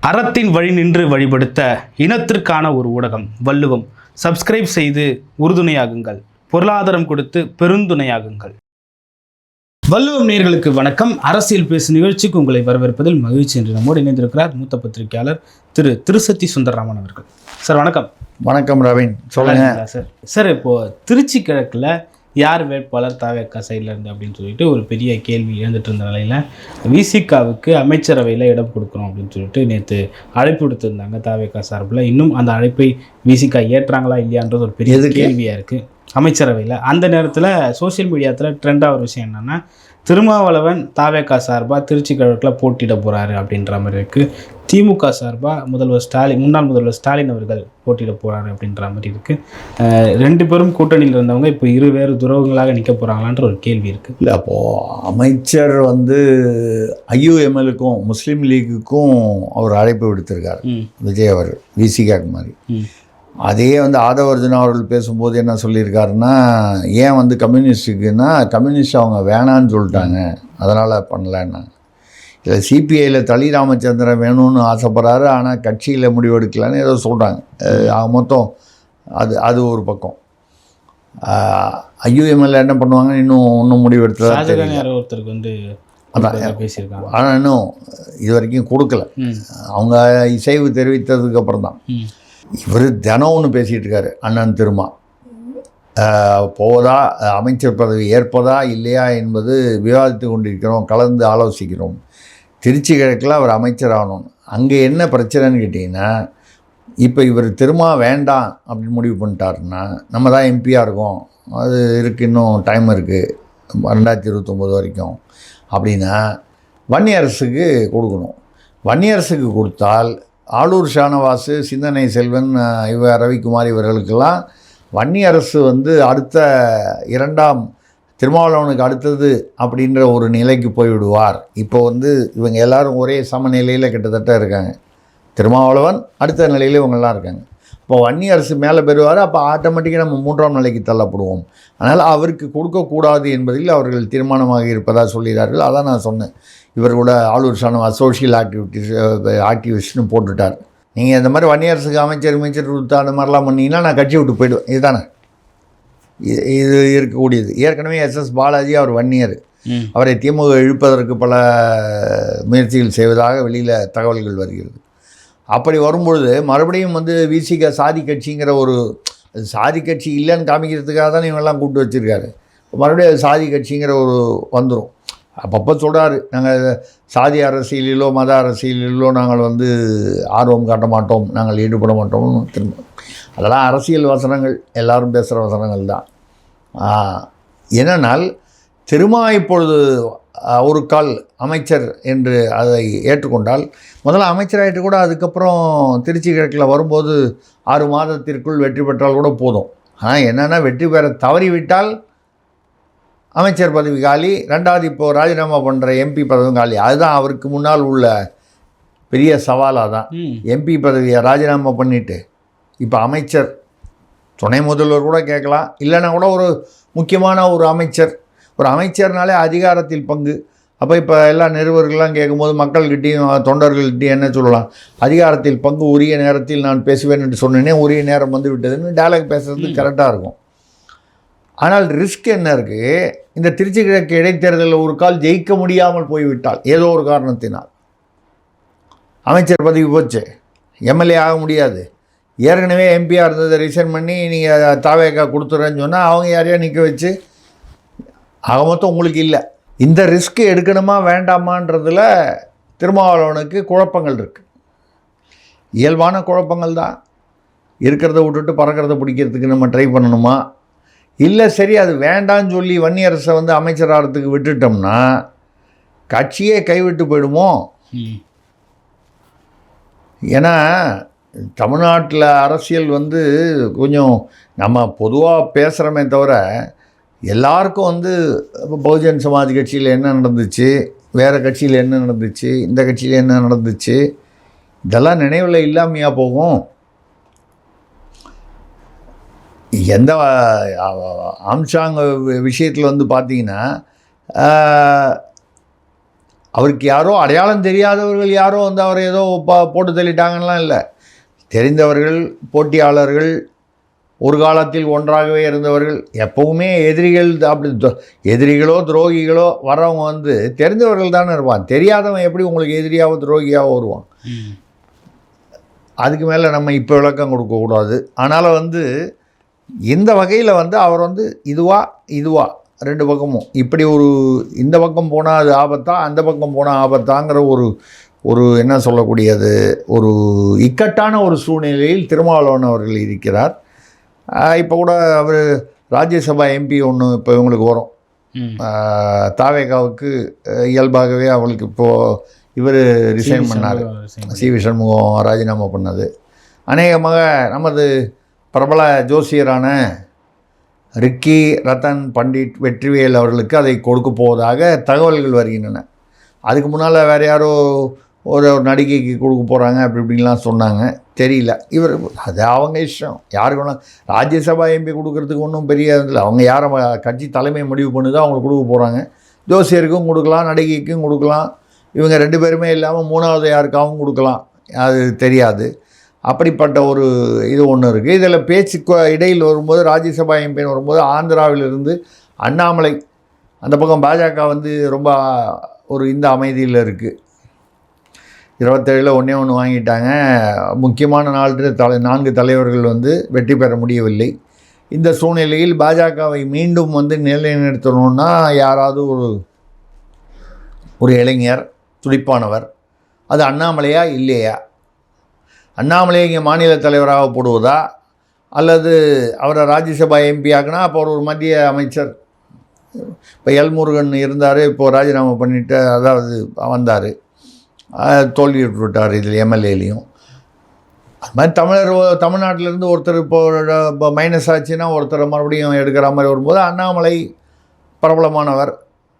அறத்தின் வழி நின்று வழிபடுத்த இனத்திற்கான ஒரு ஊடகம் வள்ளுவம். சப்ஸ்கிரைப் செய்து உறுதுணையாகுங்கள். பொருளாதாரம் கொடுத்து பெருந்துணையாகுங்கள். வள்ளுவம் நேயர்களுக்கு வணக்கம். அரசியல் பேசு நிகழ்ச்சிக்கு உங்களை வரவேற்பதில் மகிழ்ச்சி என்று நம்மோடு இணைந்திருக்கிறார் மூத்த பத்திரிகையாளர் திரு திருசத்தி சுந்தரராமன் அவர்கள். சார் வணக்கம். வணக்கம் ரவீன், சொல்லுங்க சார். சார், இப்போது திருச்சி கிழக்கில் யார் வேட்பாளர் தாவேக்கா சைடில் இருந்து அப்படின்னு சொல்லிட்டு ஒரு பெரிய கேள்வி எழுந்துட்டு இருந்த நிலையில் விசிகாவுக்கு அமைச்சரவையில் இடம் கொடுக்குறோம் அப்படின்னு சொல்லிட்டு நேற்று அழைப்பு கொடுத்துருந்தாங்க தாவேக்கா சார்பில். இன்னும் அந்த அழைப்பை விசிகா ஏற்றாங்களா இல்லையான்றது ஒரு பெரிய கேள்வியாக இருக்குது அமைச்சரவையில். அந்த நேரத்தில் சோசியல் மீடியாத்தில் ட்ரெண்டாக ஒரு விஷயம் என்னென்னா, திருமாவளவன் தாவேக்கா சார்பாக திருச்சி கிழக்கில் போட்டியிட போகிறாரு அப்படின்ற மாதிரி இருக்குது. திமுக சார்பாக முன்னாள் முதல்வர் ஸ்டாலின் அவர்கள் போட்டியிட போகிறாரு அப்படின்ற மாதிரி இருக்குது. ரெண்டு பேரும் கூட்டணியில் இருந்தவங்க இப்போ இருவேறு துரோகங்களாக நிற்க போகிறாங்களான்ற ஒரு கேள்வி இருக்குது. இல்லை, அப்போது அமைச்சர் IUMLக்கும் முஸ்லீம் லீக்குக்கும் அவர் அழைப்பு விடுத்திருக்கார் விஜய் அவர் விசிகாக்கு மாதிரி. அதே ஆதவர்ஜுனா அவர்கள் பேசும்போது என்ன சொல்லியிருக்காருன்னா, ஏன் கம்யூனிஸ்டுக்குன்னா கம்யூனிஸ்ட் அவங்க வேணான்னு சொல்லிட்டாங்க, அதனால் பண்ணலன்னா. இல்லை, சிபிஐயில் தளி ராமச்சந்திரன் வேணும்னு ஆசைப்படுறாரு, ஆனால் கட்சியில் முடிவெடுக்கலான்னு ஏதோ சொல்கிறாங்க. மொத்தம் அது ஒரு பக்கம். IUML என்ன பண்ணுவாங்க இன்னும் முடிவெடுத்ததா ஒருத்தருக்கு அதான் பேசியிருக்காங்க. ஆனால் இன்னும் இது வரைக்கும் கொடுக்கல. அவங்க இசைவு தெரிவித்ததுக்கு அப்புறம் தான். இவர் தினம் ஒன்று பேசிகிட்டு இருக்காரு. அண்ணன் திருமா போவதா, அமைச்சர் பதவி ஏற்பதா இல்லையா என்பது விவாதித்து கொண்டிருக்கிறோம், கலந்து ஆலோசிக்கிறோம். திருச்சி கிழக்கில் அவர் அமைச்சர் ஆகணும். அங்கே என்ன பிரச்சனைன்னு கேட்டிங்கன்னா, இப்போ இவர் திருமா வேண்டாம் அப்படின்னு முடிவு பண்ணிட்டாருன்னா, நம்ம தான் எம்பியாக இருக்கோம், அது இருக்குது, இன்னும் டைம் இருக்குது 2029 வரைக்கும். அப்படின்னா வன்னியரசுக்கு கொடுக்கணும். வன்னியரசுக்கு கொடுத்தால் ஆளூர் ஷானவாசு, சிந்தனை செல்வன், ரவிக்குமார் இவர்களுக்கெல்லாம் வன்னியரசு அடுத்த இரண்டாம் திருமாவளவனுக்கு அடுத்தது அப்படின்ற ஒரு நிலைக்கு போய்விடுவார். இப்போ இவங்க எல்லாரும் ஒரே சமநிலையில் கிட்டத்தட்ட இருக்காங்க. திருமாவளவன் அடுத்த நிலையில் இவங்கெல்லாம் இருக்காங்க. இப்போ வன்னியரசு மேலே பெறுவார். அப்போ ஆட்டோமேட்டிக்காக நம்ம 3ஆம் நிலைக்கு தள்ளப்படுவோம். அதனால் அவருக்கு கொடுக்கக்கூடாது என்பதில் அவர்கள் தீர்மானமாக இருப்பதாக சொல்கிறார்கள். அதான் நான் சொன்னேன். இவர் கூட ஆளூர் ஷானவாஸ் சோஷியல் ஆக்டிவிஸ்ட்னு போட்டுட்டார். நீங்கள் இந்த மாதிரி வன்னியரசுக்கு அமைச்சர் கொடுத்தா அந்த மாதிரிலாம் பண்ணிங்கன்னா நான் கட்சி விட்டு போயிடுவேன். இதுதானே இது இருக்கக்கூடியது. ஏற்கனவே SS பாலாஜி அவர் வன்னியர், அவரை திமுக இழுப்பதற்கு பல முயற்சிகள் செய்வதாக வெளியில் தகவல்கள் வருகிறது. அப்படி வரும்பொழுது மறுபடியும் விசிக சாதி கட்சிங்கிற ஒரு சாதி கட்சி இல்லைன்னு காமிக்கிறதுக்காக தான் இவங்கெல்லாம் கூப்பிட்டு வச்சுருக்காரு. மறுபடியும் சாதி கட்சிங்கிற ஒரு வந்துடும். அப்பப்போ சொல்கிறாரு, நாங்கள் சாதி அரசியலிலோ மத அரசியலிலோ நாங்கள் ஆர்வம் காட்ட மாட்டோம், நாங்கள் ஈடுபட மாட்டோம்னு திரும்ப. அதெல்லாம் அரசியல் வசனங்கள், எல்லோரும் பேசுகிற வசனங்கள் தான். என்னென்னால் திருமா இப்பொழுது ஒரு கால் அமைச்சர் என்று அதை ஏற்றுக்கொண்டால், முதல்ல அமைச்சராகிட்டு கூட அதுக்கப்புறம் திருச்சி கிழக்கில் வரும்போது 6 மாதத்திற்குள் வெற்றி பெற்றால் கூட போதும். ஆனால் என்னென்னா, வெற்றி பெற தவறிவிட்டால் அமைச்சர் பதவி காலி, ரெண்டாவது இப்போது ராஜினாமா பண்ணுற MP பதவியும் காலி. அதுதான் அவருக்கு முன்னால் உள்ள பெரிய சவாலாக தான். MP பதவியை ராஜினாமா பண்ணிவிட்டு இப்போ அமைச்சர், துணை முதல்வர் கூட கேட்கலாம், இல்லைன்னா கூட ஒரு முக்கியமான ஒரு அமைச்சர்னாலே அதிகாரத்தில் பங்கு. அப்போ இப்போ எல்லா நிருபர்கள்லாம் கேட்கும்போது மக்கள்கிட்டையும் தொண்டர்கள்கிட்டையும் என்ன சொல்லலாம், அதிகாரத்தில் பங்கு, உரிய நேரத்தில் நான் பேசுவேன் என்று சொன்னேனே, உரிய நேரம் விட்டதுன்னு டயலாக் பேசுகிறது கரெக்டாக இருக்கும். ஆனால் ரிஸ்க் என்ன இருக்குது, இந்த திருச்சி கிழக்கு இடைத்தேர்தலில் ஒரு கால் ஜெயிக்க முடியாமல் போய்விட்டால், ஏதோ ஒரு காரணத்தினால் அமைச்சர் பதவி போச்சு, MLA ஆக முடியாது, ஏற்கனவே எம்பியாக இருந்ததை ரிசைன் பண்ணி நீங்கள் தாவேக்கா கொடுத்துட்றேன்னு சொன்னால் அவங்க யாரையா நிற்க வச்சு ஆக மொத்தம் உங்களுக்கு இல்லை. இந்த ரிஸ்க்கு எடுக்கணுமா வேண்டாமான்றதில் திருமாவளவனுக்கு குழப்பங்கள் இருக்குது. இயல்பான குழப்பங்கள் தான். இருக்கிறத விட்டுட்டு பறக்கிறத பிடிக்கிறதுக்கு நம்ம ட்ரை பண்ணணுமா, இல்லை சரி அது வேண்டான்னு சொல்லி வன்னியரசை அமைச்சராகிறதுக்கு விட்டுட்டோம்னா கட்சியே கைவிட்டு போயிடுமோ? ஏன்னா தமிழ்நாட்டில் அரசியல் கொஞ்சம் நம்ம பொதுவாக பேசுகிறோமே தவிர, எல்லாருக்கும் பகுஜன் சமாஜ் கட்சியில் என்ன நடந்துச்சு, வேறு கட்சியில் என்ன நடந்துச்சு, இந்த கட்சியில் என்ன நடந்துச்சு, இதெல்லாம் நினைவில் இல்லாமையா போகும். எந்த ஆம்சாங் விஷயத்தில் பார்த்தீங்கன்னா, அவருக்கு யாரோ அடையாளம் தெரியாதவர்கள் யாரோ வந்து அவரை ஏதோ போட்டு தள்ளிட்டாங்கலாம் இல்லை. தெரிந்தவர்கள், போட்டியாளர்கள், ஒரு காலத்தில் ஒன்றாகவே இருந்தவர்கள், எப்பவுமே எதிரிகள். அப்படி எதிரிகளோ துரோகிகளோ வர்றவங்க வந்து தெரிந்தவர்கள் தானே இருப்பான். தெரியாதவன் எப்படி உங்களுக்கு எதிரியாவோ துரோகியாவோ வருவான்? அதுக்கு மேலே நம்ம இப்போ விளக்கம் கொடுக்கக்கூடாது. ஆனால் வந்து இந்த வகையில் வந்து அவர் வந்து இதுவா ரெண்டு பக்கமும் இப்படி ஒரு இந்த பக்கம் போனால் அது ஆபத்தா, அந்த பக்கம் போனால் ஆபத்தாங்கிற ஒரு என்ன சொல்லக்கூடியது, ஒரு இக்கட்டான ஒரு சூழ்நிலையில் திருமாவளவன் அவர்கள் இருக்கிறார். இப்போ கூட அவர் ராஜ்யசபா எம்பி ஒன்று இப்போ இவங்களுக்கு வரும். தாவேகாவுக்கு இயல்பாகவே அவங்களுக்கு இப்போது இவர் ரிசைன் பண்ணார். சி.வி. சண்முகம் ராஜினாமா பண்ணது. அநேகமாக நமது பிரபல ஜோசியரான ரிக்கி ரத்தன் பண்டிட் வெற்றிவேல் அவர்களுக்கு அதை கொடுக்க போவதாக தகவல்கள் வருகின்றன. அதுக்கு முன்னால் வேறு யாரோ ஒரு நடிகைக்கு கொடுக்க போகிறாங்க அப்படி இப்படின்லாம் சொன்னாங்க. தெரியல. இவர் அது அவங்க இஷ்டம். யாருக்கு வேணால் ராஜ்யசபா எம்பி கொடுக்கறதுக்கு ஒன்றும் பெரிய இல்லை. அவங்க யாரை கட்சி தலைமை முடிவு பண்ணுதோ அவங்களுக்கு கொடுக்க போகிறாங்க. ஜோசியருக்கும் கொடுக்கலாம், நடிகைக்கும் கொடுக்கலாம். இவங்க ரெண்டு பேருமே இல்லாமல் மூணாவது யாருக்காகவும் கொடுக்கலாம், அது தெரியாது. அப்படிப்பட்ட ஒரு இது ஒன்று இருக்குது. இதில் பேச்சு இடையில் வரும்போது ராஜ்யசபா எம்பின்னு வரும்போது ஆந்திராவிலிருந்து அண்ணாமலை அந்த பக்கம் பாஜக வந்து ரொம்ப ஒரு இந்த அமைதியில் இருக்குது. 27 ஒன்று வாங்கிட்டாங்க. முக்கியமான 4 தலைவர்கள் வந்து வெற்றி பெற முடியவில்லை. இந்த சூழ்நிலையில் பாஜகவை மீண்டும் வந்து நிலைநிறுத்தணும்னா யாராவது ஒரு இளைஞர் துடிப்பானவர், அது அண்ணாமலையா இல்லையா? அண்ணாமலையை இங்கே மாநில தலைவராக போடுவதா, அல்லது அவரை ராஜ்யசபா எம்பி ஆக்குனா அப்போ ஒரு மத்திய அமைச்சர். இப்போ எல்முருகன் இருந்தார், இப்போது ராஜினாமா பண்ணிவிட்டு அதாவது வந்தார், தோல்வி விட்டார் இதில் எம்எல்ஏலையும். அது மாதிரி தமிழ்நாட்டிலேருந்து ஒருத்தர் இப்போ மைனஸ் ஆச்சுன்னா ஒருத்தர் மறுபடியும் எடுக்கிற மாதிரி வரும்போது அண்ணாமலை பிரபலமானவர்,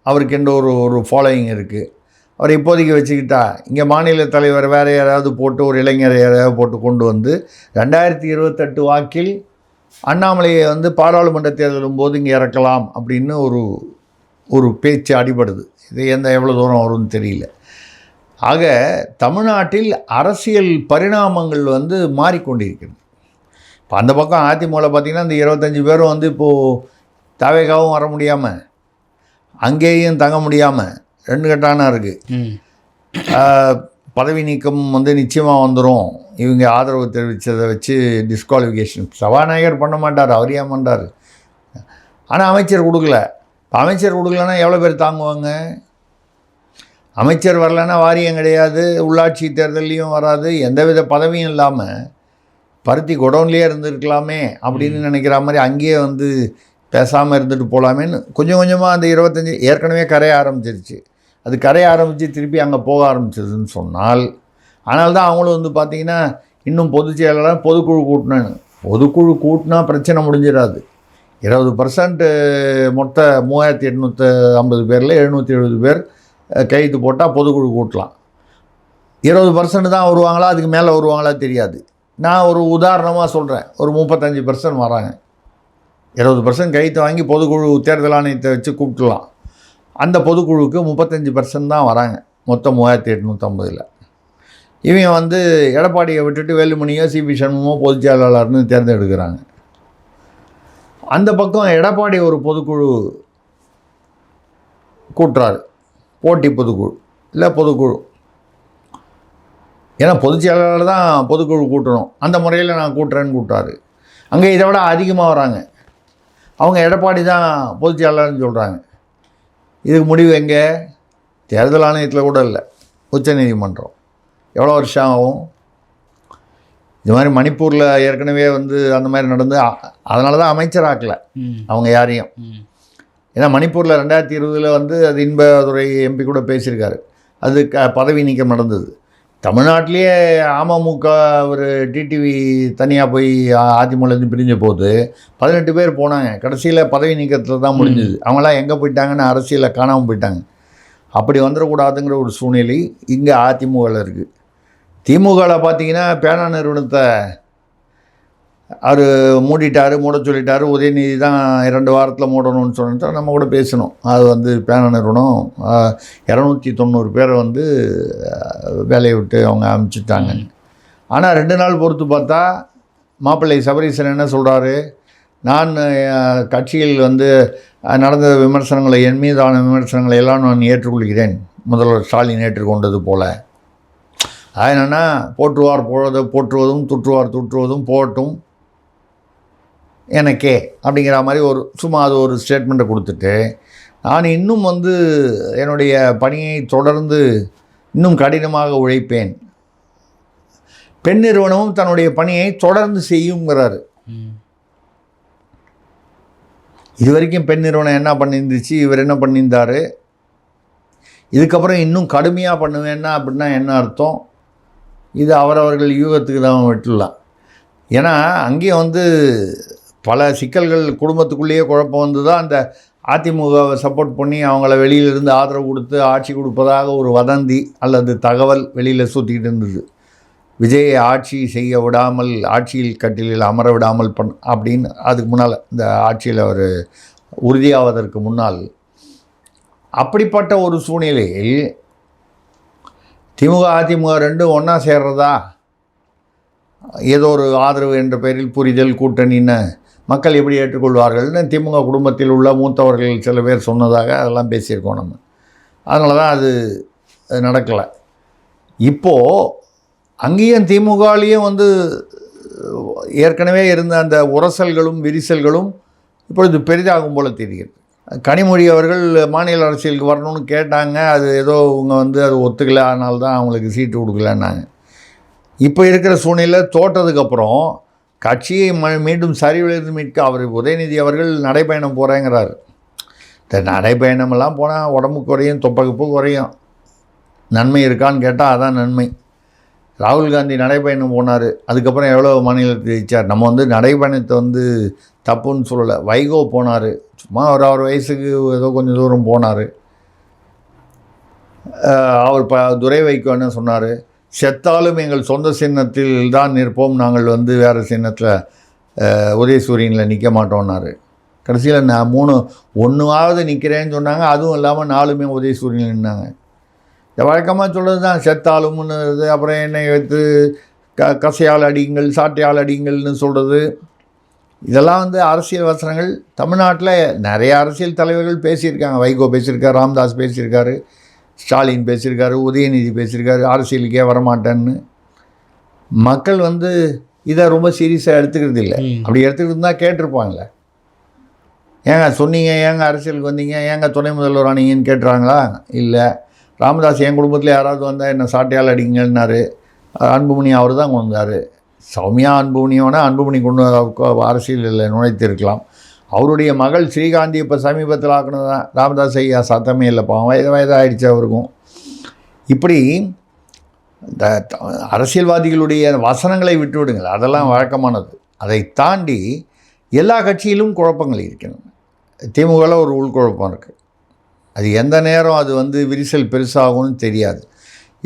அவருக்கு என்ற ஒரு ஃபாலோயிங் இருக்குது. அவர் இப்போதைக்கு வச்சுக்கிட்டா இங்கே மாநில தலைவர் வேறு யாராவது போட்டு ஒரு இளைஞரை யாராவது போட்டு கொண்டு வந்து 2028 வாக்கில் அண்ணாமலையை வந்து பாராளுமன்ற தேர்தலும் போது இங்கே இறக்கலாம் அப்படின்னு ஒரு பேச்சு அடிபடுது. இது எவ்வளோ தூரம் வரும்னு தெரியல. ஆக தமிழ்நாட்டில் அரசியல் பரிணாமங்கள் வந்து மாறிக்கொண்டிருக்கிறது. இப்போ அந்த பக்கம் அதிமுக பார்த்திங்கன்னா இந்த 25 பேரும் வந்து இப்போது தாவேகாவும் வர முடியாமல் அங்கேயும் தங்க முடியாமல் 2 கட்டானா இருக்குது. பதவி நீக்கம் வந்து நிச்சயமாக வந்துடும். இவங்க ஆதரவு தெரிவித்ததை வச்சு டிஸ்குவாலிஃபிகேஷன் சபாநாயகர் பண்ண மாட்டார், அவர் ஏன் பண்ணுறாரு. ஆனால் அமைச்சர் கொடுக்கல. இப்போ அமைச்சர் கொடுக்கலன்னா எவ்வளோ பேர் தாங்குவாங்க? அமைச்சர் வரலைன்னா வாரியம் கிடையாது, உள்ளாட்சி தேர்தலையும் வராது, எந்தவித பதவியும் இல்லாமல் பருத்தி குடோன்லேயே இருந்துருக்கலாமே அப்படின்னு நினைக்கிற மாதிரி அங்கேயே வந்து பேசாமல் இருந்துட்டு போகலாமேன்னு கொஞ்சம் கொஞ்சமாக அந்த 25 ஏற்கனவே கரைய ஆரம்பிச்சிருச்சு. அது கரைய ஆரம்பித்து திருப்பி அங்கே போக ஆரம்பிச்சதுன்னு சொன்னால், ஆனால் தான் அவங்களும் வந்து பார்த்திங்கன்னா இன்னும் பொதுச் செயலாளர் பொதுக்குழு கூட்டினேன்னு. பொதுக்குழு கூட்டினா பிரச்சனை முடிஞ்சிடாது. 20% மொத்த 3850 பேரில் 770 பேர் கைது போட்டால் பொதுக்குழு கூட்டலாம். 20% தான் வருவாங்களா, அதுக்கு மேலே வருவாங்களா தெரியாது. நான் ஒரு உதாரணமாக சொல்கிறேன், ஒரு 35% வராங்க. 20% கைத்து வாங்கி பொதுக்குழு தேர்தல் ஆணையத்தை வச்சு கூப்பிட்டுலாம். அந்த பொதுக்குழுவுக்கு 35% தான் வராங்க மொத்தம் 3850. இவங்க வந்து எடப்பாடியை விட்டுட்டு வேலுமணியோ சி.வி. சண்முகமோ பொதுச் செயலாளர்னு தேர்ந்தெடுக்கிறாங்க. அந்த பக்கம் எடப்பாடி ஒரு பொதுக்குழு கூட்டுறாரு, போட்டி பொதுக்குழு இல்லை பொதுக்குழு. ஏன்னா பொதுச் செயலாளர் தான் பொதுக்குழு கூட்டணும், அந்த முறையில் நான் கூட்டுறேன்னு கூட்டாரு. அங்கே இதை விட அதிகமாக வராங்க. அவங்க எடப்பாடி தான் பொதுச் செயலாளர்னு சொல்கிறாங்க. இதுக்கு முடிவு எங்கே? தேர்தல் ஆணையத்தில் கூட இல்லை, உச்சநீதிமன்றம். எவ்வளோ வருஷம் ஆகும்? இது மாதிரி மணிப்பூரில் ஏற்கனவே வந்து அந்த மாதிரி நடந்து, அதனால தான் அமைச்சர் ஆக்கலை அவங்க யாரையும். ஏன்னா மணிப்பூரில் 2020 வந்து அது இன்பதுரை எம்பி கூட பேசியிருக்காரு, அது பதவி நீக்கம் நடந்தது. தமிழ்நாட்டிலேயே அமமுக ஒரு டிடிவி தனியாக போய் அதிமுகலேருந்து பிரிஞ்ச போது 18 பேர் போனாங்க. கடைசியில் பதவி நீக்கத்தில் தான் முடிஞ்சுது. அவங்களாம் எங்கே போயிட்டாங்கன்னு அரசியலில் காணாமல் போயிட்டாங்க. அப்படி வந்துடக்கூடாதுங்கிற ஒரு சூழ்நிலை இங்கே அதிமுகவில் இருக்குது. திமுகவில் பார்த்தீங்கன்னா பேனா நிறுவனத்தை அவர் மூட சொல்லிட்டார். உதயநிதி தான் 2 வாரத்தில் மூடணும்னு சொன்னா நம்ம கூட பேசணும். அது வந்து பேன நிறுவனம் 290 பேரை வந்து வேலையை விட்டு அவங்க அனுப்பிச்சிட்டாங்க. ஆனால் 2 நாள் பொறுத்து பார்த்தா மாப்பிள்ளை சபரீசன் என்ன சொல்கிறாரு, நான் கட்சியில் வந்து நடந்த விமர்சனங்களை, என் மீதான விமர்சனங்களை எல்லாம் நான் ஏற்றுக்கொள்கிறேன், முதல்வர் ஸ்டாலின் ஏற்றுக்கொண்டது போல். அது என்னென்னா போற்றுவதும் துற்றுவதும் போட்டும் எனக்கே அப்படிங்கிற மாதிரி சும்மா அது ஒரு ஸ்டேட்மெண்ட்டை கொடுத்துட்டு, நான் இன்னும் வந்து என்னுடைய பணியை தொடர்ந்து இன்னும் கடினமாக உழைப்பேன், பெண் நிறுவனமும் தன்னுடைய பணியை தொடர்ந்து செய்யுங்கிறாரு. இது வரைக்கும் பெண் நிறுவனம் என்ன பண்ணியிருந்துச்சு, இவர் என்ன பண்ணியிருந்தார், இதுக்கப்புறம் இன்னும் கடுமையாக பண்ணுவேன்னா அப்படின்னா என்ன அர்த்தம்? இது அவரவர்கள் யூகத்துக்கு தான் விட்டுடலாம். ஏன்னா அங்கேயும் வந்து பல சிக்கல்கள், குடும்பத்துக்குள்ளேயே குழப்பம் வந்து தான் அந்த அதிமுகவை சப்போர்ட் பண்ணி அவங்கள வெளியிலிருந்து ஆதரவு கொடுத்து ஆட்சி கொடுப்பதாக ஒரு வதந்தி அல்லது தகவல் வெளியில் சுற்றிக்கிட்டு இருந்தது. விஜயை ஆட்சி செய்ய விடாமல், ஆட்சியில் கட்டிலில் அமர விடாமல் அப்படின்னு அதுக்கு முன்னால், இந்த ஆட்சியில் அவர் உறுதியாவதற்கு முன்னால். அப்படிப்பட்ட ஒரு சூழ்நிலையில் திமுக அதிமுக ரெண்டும் ஒன்றா சேர்றதா, ஏதோ ஒரு ஆதரவு என்ற பெயரில் புரிதல் கூட்டணின்னு மக்கள் எப்படி ஏற்றுக்கொள்வார்கள்னு திமுக குடும்பத்தில் உள்ள மூத்தவர்கள் சில பேர் சொன்னதாக அதெல்லாம் பேசியிருக்கோம் நம்ம. அதனால தான் அது நடக்கலை. இப்போது அங்கேயும் திமுகலேயும் வந்து ஏற்கனவே இருந்த அந்த உரசல்களும் விரிசல்களும் இப்பொழுது பெரிதாகும் போல தெரிகிறது. கனிமொழி அவர்கள் மாநில அரசியலுக்கு வரணும்னு கேட்டாங்க. அது ஏதோ அவங்க வந்து அது ஒத்துக்கலை, அதனால தான் அவங்களுக்கு சீட்டு கொடுக்கலன்னாங்க. இப்போ இருக்கிற சூழ்நிலை தோற்றதுக்கப்புறம் கட்சியை மீண்டும் சரிவிலிருந்து மீட்க அவர் உதயநிதி அவர்கள் நடைப்பயணம் போகிறேங்கிறார். இந்த நடைப்பயணமெல்லாம் போனால் உடம்பு குறையும், தொப்பைப்பு குறையும். நன்மை இருக்கான்னு கேட்டால் அதான் நன்மை. ராகுல் காந்தி நடைப்பயணம் போனார், அதுக்கப்புறம் எவ்வளோ மாநிலத்தில் ஜெயிச்சார். நம்ம வந்து நடைப்பயணத்தை வந்து தப்புன்னு சொல்லலை. வைகோ போனார், சும்மா அவர் வயசுக்கு ஏதோ கொஞ்சம் தூரம் போனார். அவர் துரை வைகோ என்ன சொன்னார், செத்தாலும் எங்கள் சொந்த சின்னத்தில் தான் நிற்போம், நாங்கள் வந்து வேறு சின்னத்தில் உதயசூரியனில் நிற்க மாட்டோம்னாரு. கடைசியில் நான் 1 நிற்கிறேன்னு சொன்னாங்க. அதுவும் இல்லாமல் 4மே உதயசூரியனில் நின்னாங்க. இந்த வழக்கமாக சொல்கிறது தான் செத்தாலும்னு. அப்புறம் என்னை வைத்து கசையால் அடிங்கள், சாட்டையால் அடிங்கள்னு சொல்கிறது, இதெல்லாம் வந்து அரசியல் வசனங்கள். தமிழ்நாட்டில் நிறைய அரசியல் தலைவர்கள் பேசியிருக்காங்க. வைகோ பேசியிருக்காரு, ராமதாஸ் பேசியிருக்காரு, ஸ்டாலின் பேசியிருக்காரு, உதயநிதி பேசியிருக்காரு, அரசியலுக்கே வரமாட்டேன்னு. மக்கள் வந்து இதை ரொம்ப சீரியஸாக எடுத்துக்கிறது இல்லை. அப்படி எடுத்துக்கிட்டு இருந்தால் கேட்டிருப்பாங்களே, ஏங்க சொன்னீங்க, ஏங்க அரசியலுக்கு வந்தீங்க, ஏங்க துணை முதல்வர் ஆனீங்கன்னு கேட்டுறாங்களா? இல்லை. ராமதாஸ் என் குடும்பத்தில் யாராவது வந்தால் என்ன சாட்டையால் அடிங்கன்னாரு. அன்புமணி அவர் தான் கொண்டு வந்தார். சௌமியா அன்புமணியோனா அன்புமணி கொண்டு அரசியலில் நுழைத்திருக்கலாம். அவருடைய மகள் ஸ்ரீகாந்தி இப்போ சமீபத்தில் ஆக்கணும் தான். ராமதாஸ் ஐயா சத்தமே இல்லைப்பா, வயதாகிடுச்சு அவருக்கும். இப்படி இந்த அரசியல்வாதிகளுடைய வசனங்களை விட்டு விடுங்கள், அதெல்லாம் வழக்கமானது. அதை தாண்டி எல்லா கட்சியிலும் குழப்பங்கள் இருக்கிறது. திமுகவில் ஒரு உள்குழப்பம் இருக்குது. அது எந்த நேரம் அது வந்து விரிசல் பெருசாகும்னு தெரியாது.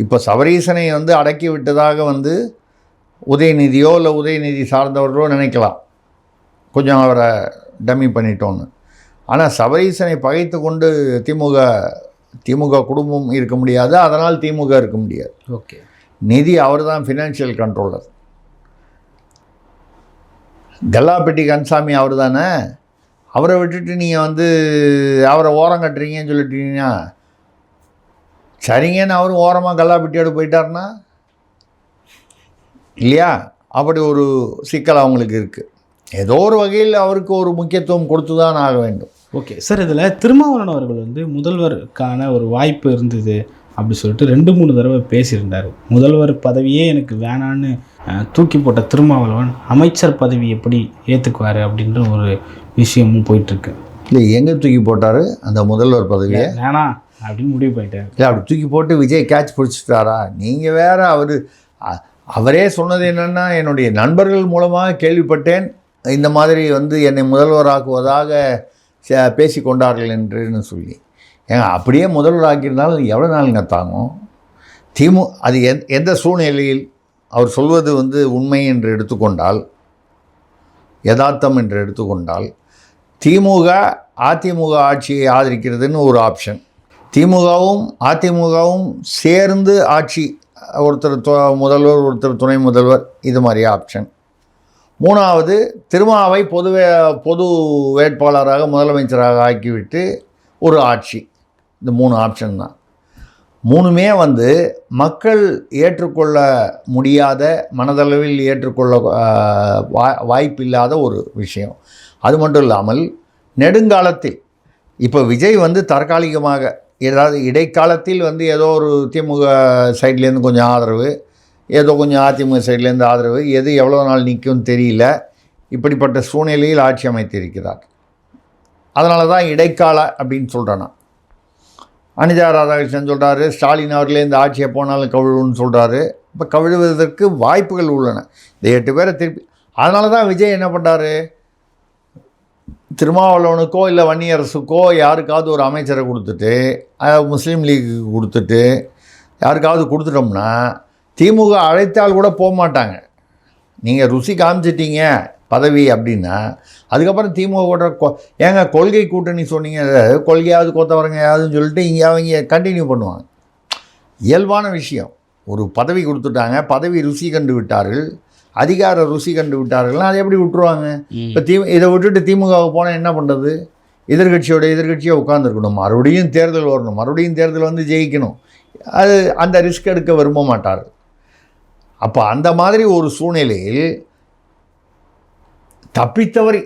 இப்போ சபரீசனை வந்து அடக்கி விட்டதாக வந்து உதயநிதியோ இல்லை உதயநிதி சார்ந்தவர்களோ நினைக்கலாம், கொஞ்சம் அவரை டம்மி பண்ணிட்டோன்னு. ஆனால் சபரீசனை பகைத்து கொண்டு திமுக குடும்பம் இருக்க முடியாது, அதனால் திமுக இருக்க முடியாது. ஓகே, நிதி அவர் தான் ஃபினான்ஷியல் கண்ட்ரோலர். கல்லாப்பட்டி கன்சாமி அவர் தானே. அவரை விட்டுட்டு நீங்கள் வந்து அவரை ஓரம் கட்டுறீங்கன்னு சொல்லிட்டீங்கன்னா, சரிங்கன்னு அவரும் ஓரமாக கல்லாப்பட்டியோடு போயிட்டார்னா இல்லையா? அப்படி ஒரு சிக்கல் அவங்களுக்கு இருக்குது. ஏதோ ஒரு வகையில் அவருக்கு ஒரு முக்கியத்துவம் கொடுத்து தான் ஆக வேண்டும். ஓகே சார், இதில் திருமாவளவன் அவர்கள் வந்து முதல்வருக்கான ஒரு வாய்ப்பு இருந்தது அப்படி சொல்லிட்டு 2-3 தடவை பேசியிருந்தார். முதல்வர் பதவியே எனக்கு வேணான்னு தூக்கி போட்ட திருமாவளவன் அமைச்சர் பதவி எப்படி ஏற்றுக்குவார் அப்படின்ற ஒரு விஷயமும் போயிட்டுருக்கு. இல்லை, எங்கே தூக்கி போட்டார் அந்த முதல்வர் பதவியை? வேணாம் அப்படின்னு முடிவு பண்ணிட்டார். இல்லை, அப்படி தூக்கி போட்டு விஜய் கேட்ச் பிடிச்சிட்டாரா? நீங்கள் வேறு. அவரே சொன்னது என்னென்னா, என்னுடைய நண்பர்கள் மூலமாக கேள்விப்பட்டேன், இந்த மாதிரி வந்து என்னை முதல்வராக்குவதாக பேசி கொண்டார்கள் என்றுன்னு சொல்லி. ஏங்க, அப்படியே முதல்வராக்கியிருந்தாலும் எவ்வளோ நாளுங்க தாங்கும்? அது எந்த சூழ்நிலையில் அவர் சொல்வது வந்து உண்மை என்று எடுத்துக்கொண்டால் யதார்த்தம் என்று எடுத்துக்கொண்டால் திமுக அதிமுக ஆட்சியை ஆதரிக்கிறதுன்னு ஒரு ஆப்ஷன், திமுகவும் அதிமுகவும் சேர்ந்து ஆட்சி, ஒருத்தர் முதல்வர் ஒருத்தர் துணை முதல்வர், இது மாதிரி ஆப்ஷன். மூணாவது திருமாவை பொது வேட்பாளராக முதலமைச்சராக ஆக்கிவிட்டு ஒரு ஆட்சி. இந்த 3 ஆப்ஷன் தான். 3மே மக்கள் ஏற்றுக்கொள்ள முடியாத, மனதளவில் ஏற்றுக்கொள்ள வாய்ப்பில்லாத ஒரு விஷயம். அது மட்டும் இல்லாமல் நெடுங்காலத்தில் இப்போ விஜய் தற்காலிகமாக, ஏதாவது இடைக்காலத்தில் ஏதோ ஒரு திமுக சைட்லேருந்து கொஞ்சம் ஆதரவு, ஏதோ கொஞ்சம் அதிமுக சைட்லேருந்து ஆதரவு, எது எவ்வளோ நாள் நிற்கும் தெரியல, இப்படிப்பட்ட சூழ்நிலையில் ஆட்சி அமைத்திருக்கிறார். அதனால தான் இடைக்கால அப்படின்னு சொல்கிறேன் நான். அனிதா ராதாகிருஷ்ணன் சொல்கிறாரு, ஸ்டாலின் அவர்களே இந்த ஆட்சியை போனாலும் கவிழுன்னு சொல்கிறாரு. இப்போ கவிழுவதற்கு வாய்ப்புகள் உள்ளன. இந்த 8 பேரை திருப்பி, அதனால தான் விஜய் என்ன பண்ணுறாரு, திருமாவளவனுக்கோ இல்லை வன்னியரசுக்கோ யாருக்காவது ஒரு அமைச்சரை கொடுத்துட்டு, முஸ்லீம் லீக்கு கொடுத்துட்டு யாருக்காவது கொடுத்துட்டோம்னா திமுக அழைத்தால் கூட போக மாட்டாங்க. நீங்கள் ருசி காமிச்சிட்டீங்க பதவி அப்படின்னா, அதுக்கப்புறம் திமுக கூட ஏங்க கொள்கை கூட்டணி சொன்னீங்க, கொள்கையாவது கொத்தவரங்கையாவதுன்னு சொல்லிட்டு இங்கே அவங்க கண்டினியூ பண்ணுவாங்க. இயல்பான விஷயம். ஒரு பதவி கொடுத்துட்டாங்க, பதவி ருசி கண்டு விட்டார்கள், அதிகார ருசி கண்டு விட்டார்கள்னா அதை எப்படி விட்டுருவாங்க? இப்போ இதை விட்டுட்டு திமுகவுக்கு போனால் என்ன பண்ணுறது? எதிர்கட்சியை உட்காந்துருக்கணும், மறுபடியும் தேர்தல் வரணும், மறுபடியும் தேர்தல் ஜெயிக்கணும். அது அந்த ரிஸ்க் எடுக்க விரும்ப மாட்டார். அப்போ அந்த மாதிரி ஒரு சூழ்நிலையில் தப்பித்தவரை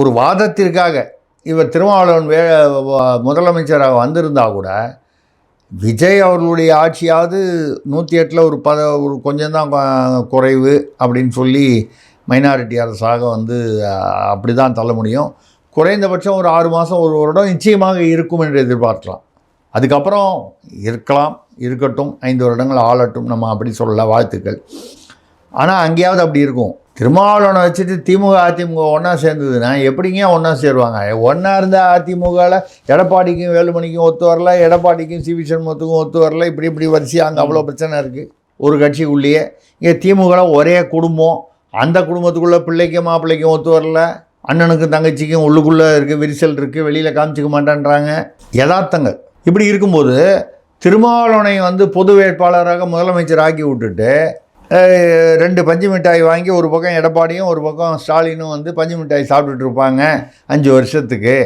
ஒரு வாதத்திற்காக இவர் திருமாவளவன் முதலமைச்சராக வந்திருந்தால் கூட விஜய் அவர்களுடைய ஆட்சியாவது 108 ஒரு கொஞ்சம்தான் குறைவு அப்படின்னு சொல்லி மைனாரிட்டி அரசாக அப்படி தான் தள்ள முடியும். குறைந்தபட்சம் ஒரு 6 மாதம், ஒரு வருடம் நிச்சயமாக இருக்கும் என்று எதிர்பார்க்கலாம். அதுக்கப்புறம் இருக்கட்டும் 5 வருடங்கள் ஆளட்டும், நம்ம அப்படி சொல்லல, வாழ்த்துக்கள். ஆனால் அங்கேயாவது அப்படி இருக்கும். திருமாவளவனை வச்சுட்டு திமுக அதிமுக ஒன்றா சேர்ந்ததுன்னா எப்படிங்க ஒன்றா சேருவாங்க? ஒன்றா இருந்தால் அதிமுகவில் எடப்பாடிக்கும் வேலுமணிக்கும் ஒத்து வரல, எடப்பாடிக்கும் சிவி சண்முகத்துக்கும் ஒத்து வரல, இப்படி வரிசையாக அங்கே அவ்வளோ பிரச்சனை இருக்குது ஒரு கட்சிக்குள்ளேயே. இங்கே திமுகவில் ஒரே குடும்பம், அந்த குடும்பத்துக்குள்ளே பிள்ளைக்கும் மாப்பிள்ளைக்கும் ஒத்து வரல, அண்ணனுக்கும் தங்கச்சிக்கும் உள்ளுக்குள்ளே இருக்குது விரிசல் இருக்குது, வெளியில் காமிச்சிக்க மாட்டேன்றாங்க. யதார்த்தங்கள் இப்படி இருக்கும்போது திருமாவளவனை பொது வேட்பாளராக முதலமைச்சர் ஆக்கி விட்டுட்டு 2 பஞ்சு மிட்டாய் வாங்கி ஒரு பக்கம் எடப்பாடியும் ஒரு பக்கம் ஸ்டாலினும் பஞ்சு மிட்டாய் சாப்பிட்டுட்டு இருப்பாங்க 5 வருஷத்துக்கு.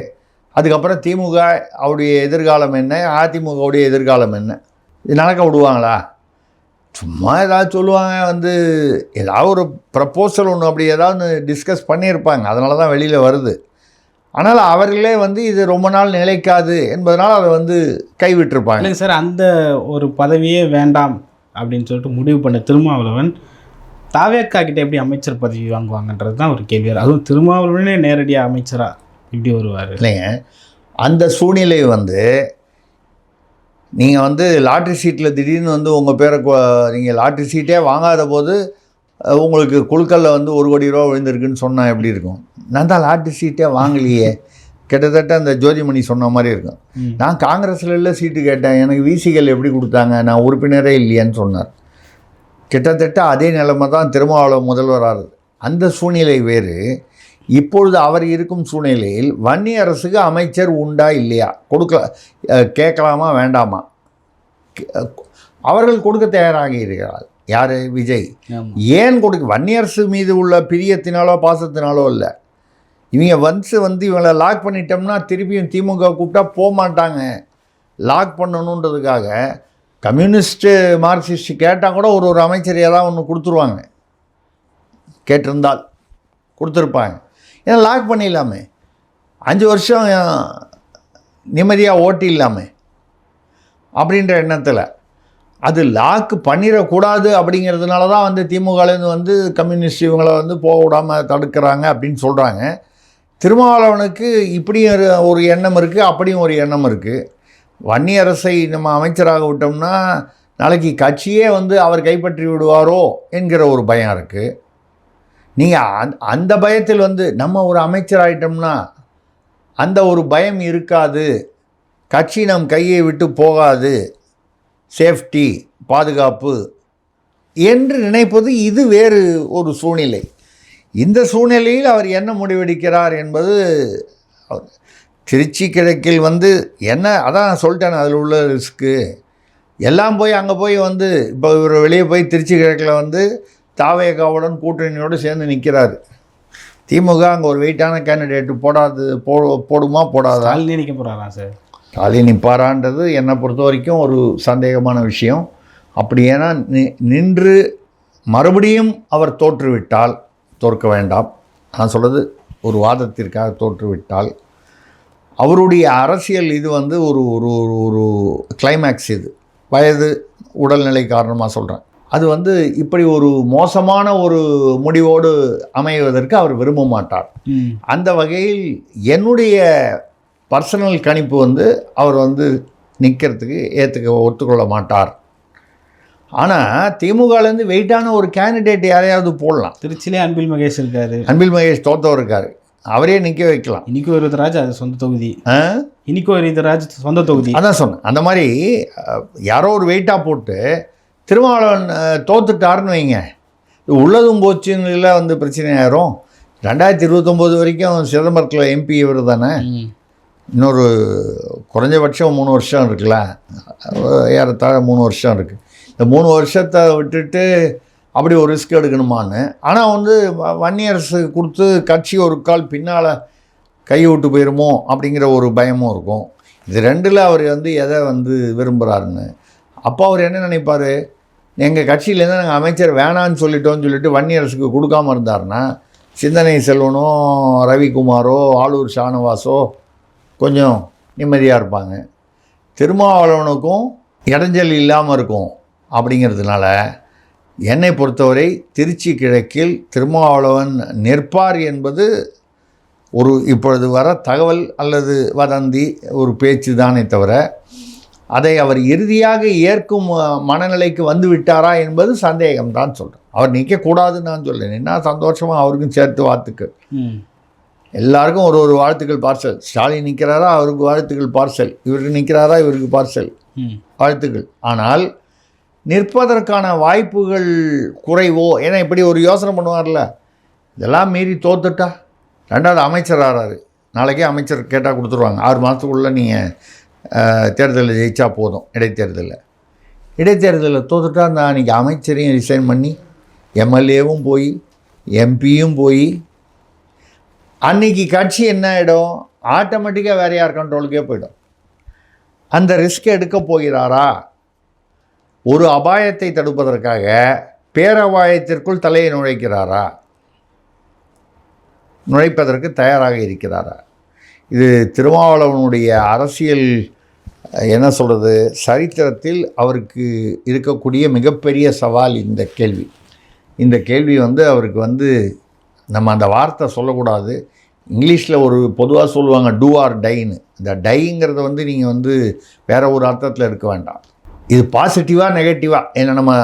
அதுக்கப்புறம் திமுக அவருடைய எதிர்காலம் என்ன, அதிமுகவுடைய எதிர்காலம் என்ன? இது நடக்க விடுவாங்களா? சும்மா ஏதாவது சொல்லுவாங்க, ஏதாவது ஒரு ப்ரப்போசல் ஒன்று அப்படி ஏதாவது டிஸ்கஸ் பண்ணியிருப்பாங்க, அதனால தான் வெளியில் வருது. ஆனால் அவர்களே இது ரொம்ப நாள் நிலைக்காது என்பதனால் அதை கைவிட்டிருப்பாங்க. இல்லைங்க சார், அந்த ஒரு பதவியே வேண்டாம் அப்படின்னு சொல்லிட்டு முடிவு பண்ண திருமாவளவன் தாவேக்கா கிட்ட எப்படி அமைச்சர் பதவி வாங்குவாங்கன்றது தான் ஒரு கேள்வி. அதுவும் திருமாவளவனே நேரடியாக அமைச்சராக இப்படி வருவார் இல்லைங்க. அந்த சூழ்நிலை நீங்கள் லாட்ரி சீட்டில் திடீர்னு உங்கள் பேரை நீங்கள் லாட்ரி சீட்டே வாங்காத போது உங்களுக்கு குழுக்களில் 1 கோடி ரூபா விழுந்திருக்குன்னு சொன்னால் எப்படி இருக்கும்? நான் தான் லாட்ரி சீட்டே வாங்கலையே, கிட்டத்தட்ட அந்த ஜோதிமணி சொன்ன மாதிரி இருக்கும். நான் காங்கிரஸில் சீட்டு கேட்டேன், எனக்கு விசிகள் எப்படி கொடுத்தாங்க, நான் உறுப்பினரே இல்லையான்னு சொன்னார். கிட்டத்தட்ட அதே நிலைமை தான் திருமாவளவன் முதல்வராக. அந்த சூழ்நிலை வேறு. இப்பொழுது அவர் இருக்கும் சூழ்நிலையில் வன்னியரசுக்கு அமைச்சர் உண்டா இல்லையா, கேட்கலாமா வேண்டாமா? அவர்கள் கொடுக்க தயாராகி இருக்கிறார். யார்? விஜய். ஏன் வன்னியரசு மீது உள்ள பிரியத்தினாலோ பாசத்தினாலோ இல்லை. இவங்க இவங்களை லாக் பண்ணிட்டோம்னா திருப்பியும் திமுக கூப்பிட்டா போக மாட்டாங்க. லாக் பண்ணணுன்றதுக்காக கம்யூனிஸ்ட்டு மார்க்சிஸ்ட் கேட்டால் கூட ஒரு அமைச்சர் ஏதாவது ஒன்று கொடுத்துருவாங்க, கேட்டிருந்தால் கொடுத்துருப்பாங்க. ஏன்னா லாக் பண்ணிடலாமே, 5 வருஷம் நிம்மதியாக ஓட்டி இல்லாமே அப்படின்ற எண்ணத்தில். அது லாக்கு பண்ணிடக்கூடாது அப்படிங்கிறதுனால தான் திமுகலேருந்து கம்யூனிஸ்ட் இவங்களை போக விடாமல் தடுக்கிறாங்க அப்படின்னு சொல்கிறாங்க. திருமாவளவனுக்கு இப்படியும் ஒரு எண்ணம் இருக்குது, அப்படியும் ஒரு எண்ணம் இருக்குது. வன்னியரசை நம்ம அமைச்சராக விட்டோம்னா நாளைக்கு கட்சியே அவர் கைப்பற்றி விடுவாரோ என்கிற ஒரு பயம் இருக்குது. நீங்கள் அந்த பயத்தில் நம்ம ஒரு அமைச்சராகிட்டோம்னா அந்த ஒரு பயம் இருக்காது, கட்சி நம் கையை விட்டு போகாது, சேஃப்டி பாதுகாப்பு என்று நினைப்பது இது வேறு ஒரு சூழ்நிலை. இந்த சூழ்நிலையில் அவர் என்ன முடிவெடுக்கிறார் என்பது திருச்சி கிழக்கில் வந்து என்ன, அதான் நான் சொல்லிட்டேன், அதில் உள்ள ரிஸ்க்கு எல்லாம் போய் அங்கே போய் வந்து இப்போ இவர் வெளியே போய் திருச்சி கிழக்கில் வந்து தாவேகாவுடன் கூட்டணியோடு சேர்ந்து நிற்கிறாரு. திமுக அங்கே ஒரு வெயிட்டான கேண்டிடேட்டு போடுமா போடாதா? ஸ்டாலினே நிற்க போகிறாரா சார்? ஸ்டாலின் நிற்பாரான்றது என்னை பொறுத்த வரைக்கும் ஒரு சந்தேகமான விஷயம். அப்படி ஏன்னா நின்று மறுபடியும் அவர் தோற்றுவிட்டால், தோற்க வேண்டாம், நான் சொல்கிறது ஒரு வாதத்திற்காக தோற்றுவிட்டால், அவருடைய அரசியல் இது வந்து ஒரு ஒரு ஒரு கிளைமேக்ஸ். இது வயது உடல்நிலை காரணமாக சொல்கிறேன். அது வந்து இப்படி ஒரு மோசமான ஒரு முடிவோடு அமைவதற்கு அவர் விரும்ப மாட்டார். அந்த வகையில் என்னுடைய பர்சனல் கணிப்பு வந்து அவர் வந்து நிற்கிறதுக்கு ஒத்துக்கொள்ள மாட்டார். ஆனால் திமுகலேருந்து வெயிட்டான ஒரு கேண்டிடேட் யாரையாவது போடலாம். திருச்சியிலே அன்பில் மகேஷ் இருக்காரு. அன்பில் மகேஷ் தோத்தவர் இருக்கார், அவரே நிற்க வைக்கலாம். இன்னைக்கு ஒரு ராஜ் அது சொந்த தொகுதி. இன்னைக்கு ஒரு ராஜ் சொந்த தொகுதி. அதான் சொன்னேன். அந்த மாதிரி யாரோ ஒரு வெயிட்டாக போட்டு திருமாவளவன் தோத்துட்டாருன்னு வைங்க, உள்ளதும் போச்சுன்னு வந்து பிரச்சனை ஆயிரும். 2029 வரைக்கும் சிதம்பரத்தில் எம்பி இவர் தானே. இன்னொரு குறைஞ்சபட்சம் 3 வருஷம் இருக்குல்ல, ஏறத்தாழ 3 வருஷம் இருக்குது. இந்த 3 வருஷத்தை விட்டுட்டு அப்படி ஒரு ரிஸ்க் எடுக்கணுமான்னு. ஆனால் வந்து வன்னியரசு கொடுத்து கட்சி ஒரு கால் பின்னால் கை விட்டு போயிருமோ அப்படிங்கிற ஒரு பயமும் இருக்கும். இது ரெண்டில் அவர் வந்து எதை வந்து விரும்புகிறாருன்னு. அப்போ அவர் என்ன நினைப்பார், எங்கள் கட்சியிலேருந்து நாங்கள் அமைச்சர் வேணான்னு சொல்லிட்டோன்னு சொல்லிட்டு வன்னியரசுக்கு கொடுக்காமல் இருந்தாருன்னா சிந்தனை செல்வனோ ரவிக்குமாரோ ஆளூர் ஷானவாஸோ கொஞ்சம் நிம்மதியாக இருப்பாங்க. திருமாவளவனுக்கும் இடைஞ்சல் இல்லாமல் இருக்கும். அப்படிங்கிறதுனால என்னை பொறுத்தவரை திருச்சி கிழக்கில் திருமாவளவன் நிற்பார் என்பது ஒரு இப்பொழுது வர தகவல் அல்லது வதந்தி, ஒரு பேச்சு தானே தவிர அதை அவர் இறுதியாக ஏற்கும் மனநிலைக்கு வந்து விட்டாரா என்பது சந்தேகம்தான் சொல்கிறேன். அவர் நிற்கக்கூடாதுன்னு நான் சொல்லேன். என்ன சந்தோஷமாக அவருக்கும் சேர்த்து வாழ்த்துக்கள். எல்லாருக்கும் ஒரு வாழ்த்துக்கள் பார்சல். ஸ்டாலின் நிற்கிறாரா, அவருக்கு வாழ்த்துக்கள் பார்சல். இவருக்கு நிற்கிறாரா, இவருக்கு பார்சல் வாழ்த்துக்கள். ஆனால் நிற்பதற்கான வாய்ப்புகள் குறைவோ, ஏன்னா இப்படி ஒரு யோசனை பண்ணுவார்ல, இதெல்லாம் மீறி தோத்துட்டா 2வது அமைச்சர் ஆறாரு, நாளைக்கே அமைச்சர் கேட்டால் கொடுத்துருவாங்க. 6 மாதத்துக்குள்ளே நீங்கள் தேர்தலில் ஜெயிச்சா போதும். இடைத்தேர்தலில் தோத்துட்டா அந்த அன்றைக்கி அமைச்சரையும் ரிசைன் பண்ணி எம்எல்ஏவும் போய் எம்பியும் போய் அன்றைக்கி கட்சி என்ன ஆகிடும், ஆட்டோமேட்டிக்காக வேறு யார் கண்ட்ரோலுக்கே போயிடும். அந்த ரிஸ்க் எடுக்க போகிறாரா? ஒரு அபாயத்தை தடுப்பதற்காக பேரபாயத்திற்குள் தலையை நுழைப்பதற்கு தயாராக இருக்கிறாரா? இது திருமாவளவனுடைய அரசியல் என்ன சொல்கிறது, சரித்திரத்தில் அவருக்கு இருக்கக்கூடிய மிகப்பெரிய சவால் இந்த கேள்வி வந்து அவருக்கு வந்து நம்ம அந்த வார்த்தை சொல்லக்கூடாது. இங்கிலீஷில் ஒரு பொதுவாக சொல்லுவாங்க டூ ஆர் டைன்னு. இந்த டைங்கிறத வந்து நீங்கள் வந்து வேறு ஒரு அர்த்தத்தில் எடுக்க வேண்டாம். இது பாசிட்டிவாக நெகட்டிவாக, ஏன்னா நம்ம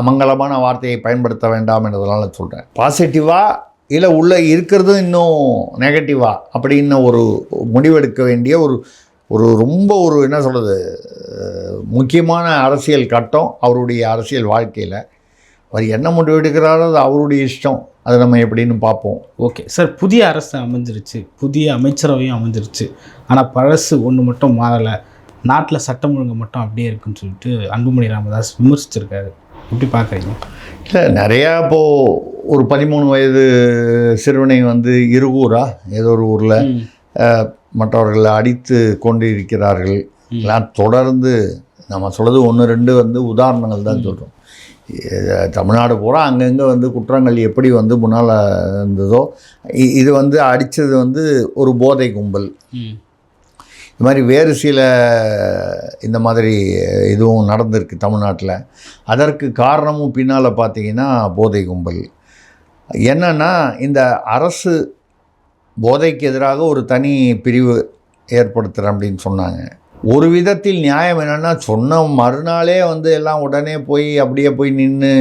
மங்களமான வார்த்தையை பயன்படுத்த வேண்டாம் என்றதுனால சொல்கிறேன். பாசிட்டிவாக இல்லை உள்ளே இருக்கிறதும் இன்னும் நெகட்டிவாக அப்படின்னு ஒரு முடிவெடுக்க வேண்டிய ஒரு ரொம்ப என்ன சொல்கிறது, முக்கியமான அரசியல் கட்டம் அவருடைய அரசியல் வாழ்க்கையில். அவர் என்ன முடிவெடுக்கிறாரோ அது அவருடைய இஷ்டம். அதை நம்ம எப்படின்னு பார்ப்போம். ஓகே சார், புதிய அரசு அமைஞ்சிருச்சு, புதிய அமைச்சரவையும் அமைஞ்சிருச்சு. ஆனால் பழசு ஒன்று மட்டும் மாறலை, நாட்டில் சட்டம் ஒழுங்கு மட்டும் அப்படியே இருக்குன்னு சொல்லிட்டு அன்புமணி ராமதாஸ் விமர்சிச்சிருக்காரு. எப்படி பார்க்குறீங்க? இல்லை, நிறையா இப்போது ஒரு 13 வயது சிறுவனை வந்து இருகூரா ஏதோ ஒரு ஊரில் மற்றவர்களை அடித்து கொண்டு இருக்கிறார்கள். எல்லாம் தொடர்ந்து நம்ம சொல்கிறது 1-2 வந்து உதாரணங்கள் தான் சொல்கிறோம். தமிழ்நாடு பூரா அங்கங்கே வந்து குற்றங்கள் எப்படி வந்து முன்னால் இருந்ததோ, இது வந்து அடித்தது வந்து ஒரு போதை கும்பல். இது மாதிரி வேறு சில இந்த மாதிரி இதுவும் நடந்திருக்கு தமிழ்நாட்டில். அதற்கு காரணமும் பின்னால் பார்த்தீங்கன்னா போதை கும்பல். என்னென்னா, இந்த அரசு போதைக்கு எதிராக ஒரு தனி பிரிவு ஏற்படுத்துகிறேன் அப்படின்னு சொன்னாங்க. ஒரு விதத்தில் நியாயம் என்னென்னா, சொன்ன மறுநாளே வந்து எல்லாம் உடனே போய் அப்படியே போய் நின்று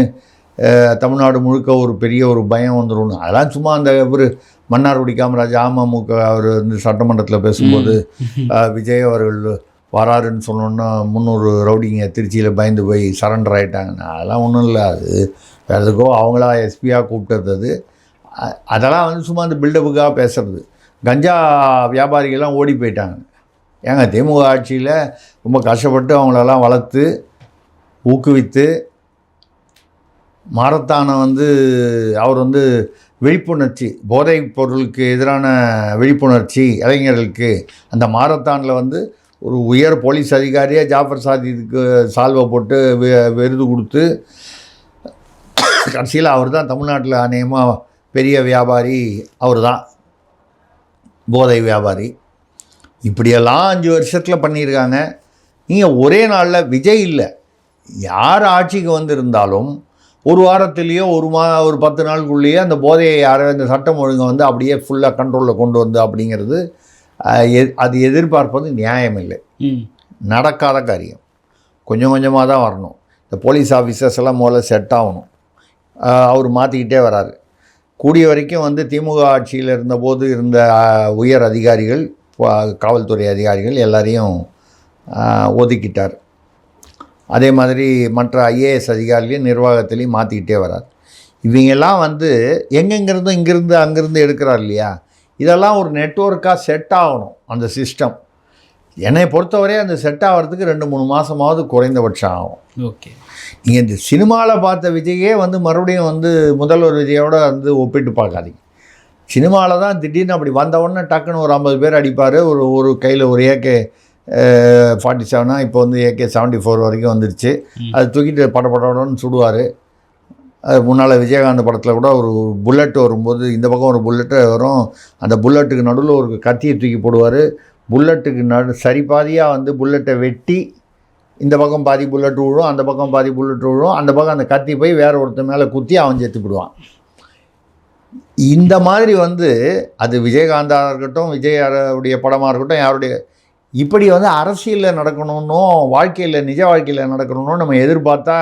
தமிழ்நாடு முழுக்க ஒரு பெரிய ஒரு பயம் வந்துடும். அதெல்லாம் சும்மா அந்த ஒரு மன்னார்குடி காமராஜ் அமமுக அவர் வந்து சட்டமன்றத்தில் பேசும்போது விஜய் அவர்கள் வராருன்னு சொன்னோன்னா 300 ரவுடிங்க திருச்சியில் பயந்து போய் சரண்டர் ஆகிட்டாங்கண்ணா. அதெல்லாம் ஒன்றும் இல்லை, அது வேறு எதுக்கோ அவங்களா எஸ்பியாக கூப்பிட்டது. அதெல்லாம் வந்து சும்மா அந்த பில்டப்புக்காக பேசுகிறது. கஞ்சா வியாபாரிகள்லாம் ஓடி போயிட்டாங்க. ஏங்க திமுக ஆட்சியில் ரொம்ப கஷ்டப்பட்டு அவங்களெல்லாம் வளர்த்து ஊக்குவித்து மாரத்தானை வந்து அவர் வந்து விழிப்புணர்ச்சி, போதைப் பொருளுக்கு எதிரான விழிப்புணர்ச்சி இளைஞர்களுக்கு அந்த மாரத்தானில் வந்து ஒரு உயர் போலீஸ் அதிகாரியாக ஜாஃபர் சாதிக்கு சால்வை போட்டு விருது கொடுத்து கடைசியில் அவர் தான் தமிழ்நாட்டில் அநேகமாக பெரிய வியாபாரி, அவர் தான் போதை வியாபாரி. இப்படியெல்லாம் 5 வருஷத்தில் பண்ணியிருக்காங்க. நீங்கள் ஒரே நாளில் விஜய் இல்லை, யார் ஆட்சிக்கு வந்திருந்தாலும் ஒரு வாரத்திலேயோ ஒரு 10 நாளுக்குள்ளேயே அந்த போதையை யாரோ இந்த சட்டம் ஒழுங்கை வந்து அப்படியே ஃபுல்லாக கண்ட்ரோலில் கொண்டு வந்து அப்படிங்கிறது அது எதிர்பார்ப்பது நியாயம் இல்லை, நடக்காத காரியம். கொஞ்சம் கொஞ்சமாக தான் வரணும். இந்த போலீஸ் ஆஃபீஸர்ஸ் எல்லாம் முதல்ல செட் ஆகணும். அவர் மாற்றிக்கிட்டே வராரு. கூடிய வரைக்கும் வந்து திமுக ஆட்சியில் இருந்தபோது இருந்த உயர் அதிகாரிகள், காவல்துறை அதிகாரிகள் எல்லாரையும் ஒதுக்கிட்டார். அதே மாதிரி மற்ற ஐஏஎஸ் அதிகாரிகளையும் நிர்வாகத்திலையும் மாற்றிக்கிட்டே வரார். இவங்கெல்லாம் வந்து எங்கெங்கிருந்தும் இங்கேருந்து அங்கேருந்து எடுக்கிறார் இல்லையா, இதெல்லாம் ஒரு நெட்வொர்க்காக செட் ஆகணும் அந்த சிஸ்டம். என்னை பொறுத்தவரை அந்த செட் ஆகிறதுக்கு 2-3 மாதமாவது குறைந்தபட்சம் ஆகும். ஓகே, நீங்கள் இந்த சினிமாவில் பார்த்த விஜயே வந்து மறுபடியும் வந்து முதல்வர் விஜயோட வந்து ஒப்பிட்டு பார்க்காதீங்க. சினிமாவில் தான் திடீர்னு அப்படி வந்தவுடனே டக்குன்னு ஒரு 50 பேர் அடிப்பார். ஒரு கையில் ஒரு AK-47 இப்போ வந்து AK-74 வரைக்கும் வந்துருச்சு. அது தூக்கிட்டு படப்படன்னு சுடுவார். அது முன்னால் விஜயகாந்த் படத்தில் கூட ஒரு புல்லட் வரும்போது இந்த பக்கம் ஒரு புல்லட்டு வரும், அந்த புல்லட்டுக்கு நடுவில் ஒரு கத்தியை தூக்கி போடுவார். புல்லட்டுக்கு சரிபாதியாக வந்து புல்லட்டை வெட்டி இந்த பக்கம் பாதி புல்லட் விழும், அந்த பக்கம் பாதி புல்லட் விழும், அந்த பக்கம் அந்த கத்தி போய் வேறு ஒருத்தர் மேலே குத்தி அவன் செத்துப்பிடுவான். இந்த மாதிரி வந்து அது விஜயகாந்தாக இருக்கட்டும், விஜயாருடைய படமாக இருக்கட்டும், யாருடைய இப்படி வந்து அரசியலில் நடக்கணும்னும் வாழ்க்கையில் நிஜ வாழ்க்கையில் நடக்கணும்னு நம்ம எதிர்பார்த்தா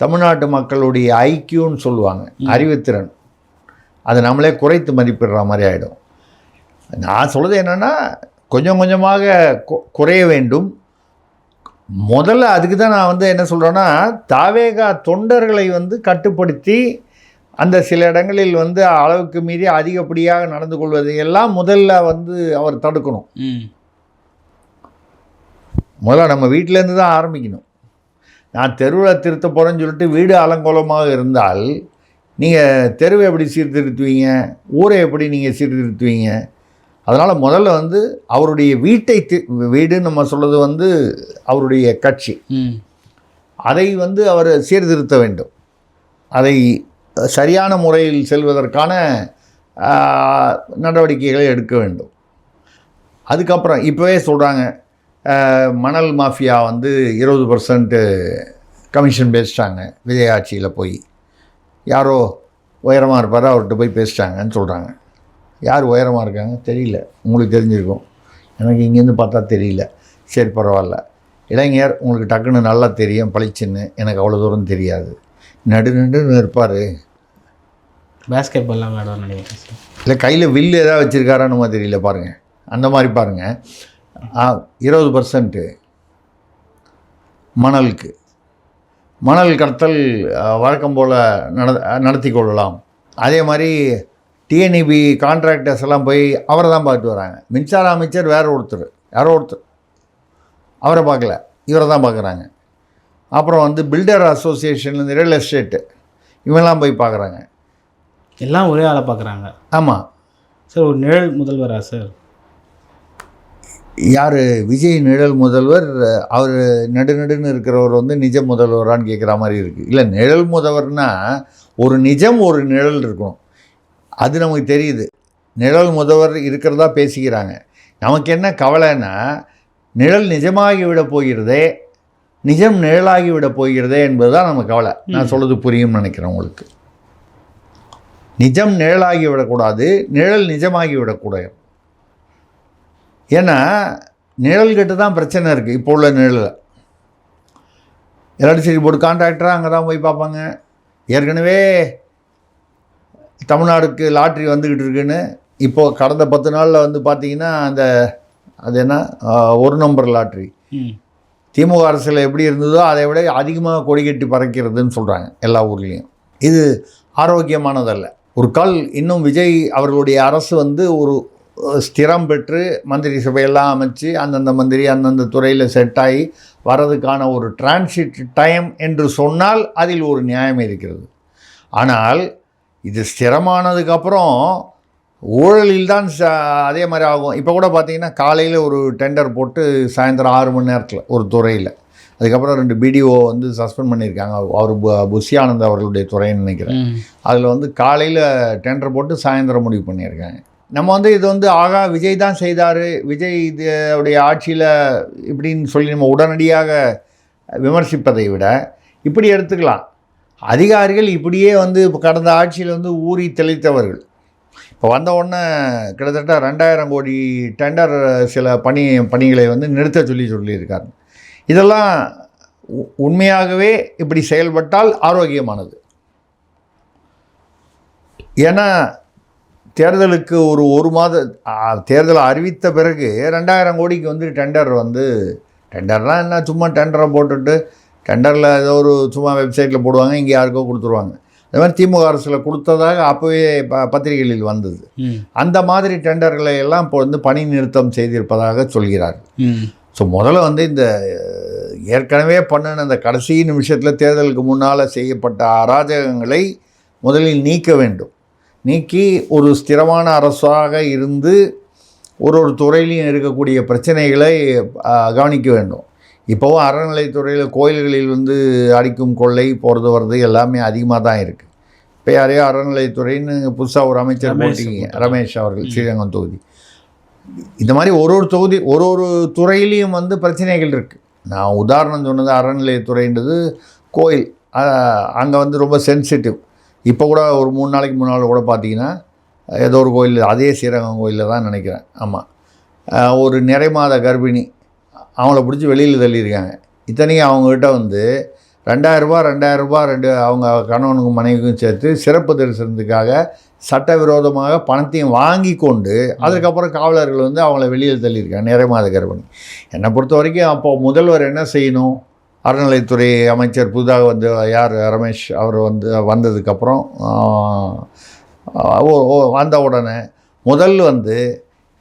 தமிழ்நாட்டு மக்களுடைய ஐக்கியூன்னு சொல்லுவாங்க, அறிவுத்திறன், அதை நம்மளே குறைத்து மதிப்பிடுற மாதிரி ஆகிடும். நான் சொல்கிறது என்னென்னா கொஞ்சம் கொஞ்சமாக குறைய வேண்டும். முதல்ல அதுக்கு தான் நான் வந்து என்ன சொல்கிறேன்னா, தாவேகா தொண்டர்களை வந்து கட்டுப்படுத்தி அந்த சில இடங்களில் வந்து அளவுக்கு மீறி அதிகப்படியாக நடந்து கொள்வதையெல்லாம் முதல்ல வந்து அவர் தடுக்கணும். முதல்ல நம்ம வீட்டிலேருந்து தான் ஆரம்பிக்கணும். நான் தெருவில் திருத்த போகிறேன்னு சொல்லிட்டு வீடு அலங்கோலமாக இருந்தால் நீங்கள் தெருவை எப்படி சீர்திருத்துவீங்க, ஊரை எப்படி நீங்கள் சீர்திருத்துவீங்க? அதனால் முதல்ல வந்து அவருடைய வீட்டை வீடுன்னு நம்ம சொல்கிறது வந்து அவருடைய கட்சி, அதை வந்து அவர் சீர்திருத்த வேண்டும். அதை சரியான முறையில் செல்வதற்கான நடவடிக்கைகளை எடுக்க வேண்டும். அதுக்கப்புறம் இப்போவே சொல்கிறாங்க, மணல் மாஃபியா வந்து 20% கமிஷன் பேசிட்டாங்க விஜய் ஆட்சியில். போய் யாரோ உயரமாக இருப்பார், அவர்கிட்ட போய் பேசிட்டாங்கன்னு சொல்கிறாங்க. யார் உயரமாக இருக்காங்க தெரியல, உங்களுக்கு தெரிஞ்சிருக்கும், எனக்கு இங்கேருந்து பார்த்தா தெரியல. சரி பரவாயில்ல, இளைஞர் உங்களுக்கு டக்குன்னு நல்லா தெரியும், பளிச்சுன்னு, எனக்கு அவ்வளோ தூரம் தெரியாது. நடுன்னு இருப்பார். பேஸ்கெட் பால்லாம் விளையாடுவார் நினைக்கிறேன். இல்லை கையில் வில்லு எதாவது வச்சுருக்காரான்னு நம்ம தெரியல, பாருங்கள் அந்த மாதிரி பாருங்கள். 20% மணலுக்கு மணல் கடத்தல் வழக்கம் போல் நடத்தி கொள்ளலாம். அதே மாதிரி டிஎன்இபி கான்ட்ராக்டர்ஸ் எல்லாம் போய் அவரை தான் பார்த்துட்டு வராங்க. மின்சார அமைச்சர் வேறு ஒருத்தர், யாரோ ஒருத்தர், அவரை பார்க்கல, இவரை தான் பார்க்குறாங்க. அப்புறம் வந்து பில்டர் அசோசியேஷன்லேருந்து ரியல் எஸ்டேட்டு இவெல்லாம் போய் பார்க்குறாங்க. எல்லாம் ஒரே ஆளை பார்க்குறாங்க. ஆமாம் சார், ஒரு நிழல் முதல்வரா சார்? யார் விஜய் நிழல் முதல்வர்? அவர் நடுன்னு இருக்கிறவர் வந்து நிஜ முதல்வரான்னு கேட்குற மாதிரி இருக்குது. இல்லை, நிழல் முதல்வர்னால் ஒரு நிஜம் ஒரு நிழல் இருக்கணும், அது நமக்கு தெரியுது. நிழல் முதல்வர் இருக்கிறதா பேசிக்கிறாங்க. நமக்கு என்ன கவலைன்னா, நிழல் நிஜமாகி விட போகிறதே, நிஜம் நிழலாகி விட போகிறதே என்பது தான் நம்ம கவலை. நான் சொல்கிறது புரியும்னு நினைக்கிறேன் உங்களுக்கு. நிஜம் நிழலாகி விடக்கூடாது, நிழல் நிஜமாகி விடக்கூடாது. ஏன்னா நிழல்கிட்ட தான் பிரச்சனை இருக்குது. இப்போ உள்ள நிழலில் எலக்ட்ரிசிட்டி போர்டு கான்ட்ராக்டராக அங்கே தான் போய் பார்ப்பாங்க. ஏற்கனவே தமிழ்நாடுக்கு லாட்ரி வந்துக்கிட்டு இருக்குன்னு இப்போது கடந்த 10 நாளில் வந்து பார்த்திங்கன்னா அது என்ன 1 நம்பர் லாட்ரி திமுக அரசில் எப்படி இருந்ததோ அதை விட அதிகமாக கொடி கட்டி பறக்கிறதுன்னு சொல்கிறாங்க எல்லா ஊர்லேயும். இது ஆரோக்கியமானதல்ல. ஒரு கால் இன்னும் விஜய் அவர்களுடைய அரசு வந்து ஒரு ஸ்திரம் பெற்று மந்திரி சபையெல்லாம் அமைச்சு அந்தந்த மந்திரி அந்தந்த துறையில் செட் ஆகி வர்றதுக்கான ஒரு டிரான்சிட் டைம் என்று சொன்னால் அதில் ஒரு நியாயம் இருக்கிறது. ஆனால் இது ஸ்திரமானதுக்கப்புறம் ஊழலில் தான் அதே மாதிரி ஆகும். இப்போ கூட பார்த்திங்கன்னா காலையில் ஒரு டெண்டர் போட்டு சாயந்தரம் 6 மணி நேரத்தில் ஒரு துறையில், அதுக்கப்புறம் 2 பிடிஓ வந்து சஸ்பெண்ட் பண்ணியிருக்காங்க. அவர் புஷி ஆனந்த் அவர்களுடைய துறைன்னு நினைக்கிறேன். அதில் வந்து காலையில் டெண்டர் போட்டு சாயந்தரம் முடிவு பண்ணியிருக்காங்க. நம்ம வந்து இது வந்து விஜய் தான் செய்தார், விஜய் இதோடைய ஆட்சியில் இப்படின்னு சொல்லி நம்ம உடனடியாக விமர்சிப்பதை விட இப்படி எடுத்துக்கலாம். அதிகாரிகள் இப்படியே வந்து இப்போ கடந்த ஆட்சியில் வந்து ஊறி தெளித்தவர்கள். இப்போ வந்த உடனே கிட்டத்தட்ட 2000 கோடி டெண்டர் சில பணிகளை வந்து நிறுத்த சொல்லியிருக்காரு. இதெல்லாம் உண்மையாகவே இப்படி செயல்பட்டால் ஆரோக்கியமானது. ஏன்னா தேர்தலுக்கு ஒரு மாத தேர்தலை அறிவித்த பிறகு 2000 கோடிக்கு வந்து டெண்டர்னால் என்ன, சும்மா டெண்டரை போட்டுட்டு டெண்டரில் ஏதோ ஒரு சும்மா வெப்சைட்டில் போடுவாங்க, இங்கே யாருக்கோ கொடுத்துருவாங்க. அது மாதிரி திமுக அரசில் கொடுத்ததாக அப்போவே பத்திரிகைகளில் வந்தது. அந்த மாதிரி டெண்டர்களை எல்லாம் இப்போ வந்து பணி நிறுத்தம் செய்திருப்பதாக சொல்கிறார். ஸோ முதல்ல வந்து இந்த ஏற்கனவே பண்ணின அந்த கடைசி நிமிஷத்தில் தேர்தலுக்கு முன்னால் செய்யப்பட்ட அராஜகங்களை முதலில் நீக்க வேண்டும். நீக்கி ஒரு ஸ்திரமான அரசாக இருந்து ஒரு துறையிலையும் இருக்கக்கூடிய பிரச்சனைகளை கவனிக்க வேண்டும். இப்போவும் அறநிலைத்துறையில் கோயில்களில் வந்து அடிக்கும் கொள்ளை போகிறது வர்றது எல்லாமே அதிகமாக தான் இருக்குது. இப்போ யாரையோ அறநிலைத்துறைன்னு புதுசாக ஒரு அமைச்சர் போட்டிங்க, ரமேஷ் அவர்கள், ஸ்ரீரங்கம் தொகுதி. இந்த மாதிரி ஒரு தொகுதி ஒரு துறையிலையும் வந்து பிரச்சனைகள் இருக்குது. நான் உதாரணம் சொன்னது அறநிலையத்துறைன்றது கோயில், அங்கே வந்து ரொம்ப சென்சிட்டிவ். இப்போ கூட ஒரு 3 நாளைக்கு முன்னால் கூட பார்த்தீங்கன்னா ஏதோ ஒரு கோயில், அதே ஸ்ரீரங்கம் கோயிலில் தான் நினைக்கிறேன், ஆமாம், ஒரு நிறைமாத கர்ப்பிணி அவங்கள பிடிச்சி வெளியில் தள்ளியிருக்காங்க. இத்தனைக்கும் அவங்ககிட்ட வந்து 2000 ரூபா அவங்க கணவனுக்கும் மனைவிக்கும் சேர்த்து சிறப்பு தரிசனத்துக்காக சட்டவிரோதமாக பணத்தையும் வாங்கி கொண்டு அதுக்கப்புறம் காவலர்கள் வந்து அவங்கள வெளியில் தள்ளியிருக்காங்க, நிறைமாத கர்ப்பிணி. என்னை பொறுத்த வரைக்கும் அப்போது முதல்வர் என்ன செய்யணும், அறநிலைத்துறை அமைச்சர் புதிதாக வந்து ரமேஷ் அவர் வந்ததுக்கப்புறம் வந்த உடனே முதல்ல வந்து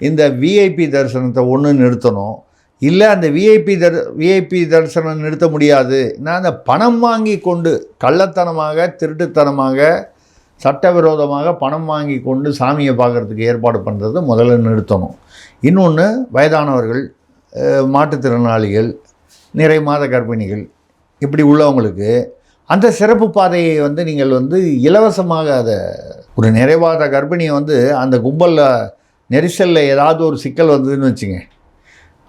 இந்த விஐபி தரிசனத்தை ஒன்று நிறுத்தணும். இல்லை அந்த விஐபி தரிசனம் நிறுத்த முடியாது, நான் அந்த பணம் வாங்கி கொண்டு கள்ளத்தனமாக திருட்டுத்தனமாக சட்டவிரோதமாக பணம் வாங்கி கொண்டு சாமியை பார்க்குறதுக்கு ஏற்பாடு பண்ணுறது முதல்ல நிறுத்தணும். இன்னொன்று, வயதானவர்கள், மாற்றுத்திறனாளிகள், நிறை மாத கர்ப்பிணிகள் இப்படி உள்ளவங்களுக்கு அந்த சிறப்பு பாதையை வந்து நீங்கள் வந்து இலவசமாக அதை ஒரு நிறைவாத கர்ப்பிணியை வந்து அந்த கும்பலில் நெரிசலில் ஏதாவது ஒரு சிக்கல் வந்ததுன்னு வச்சுங்க,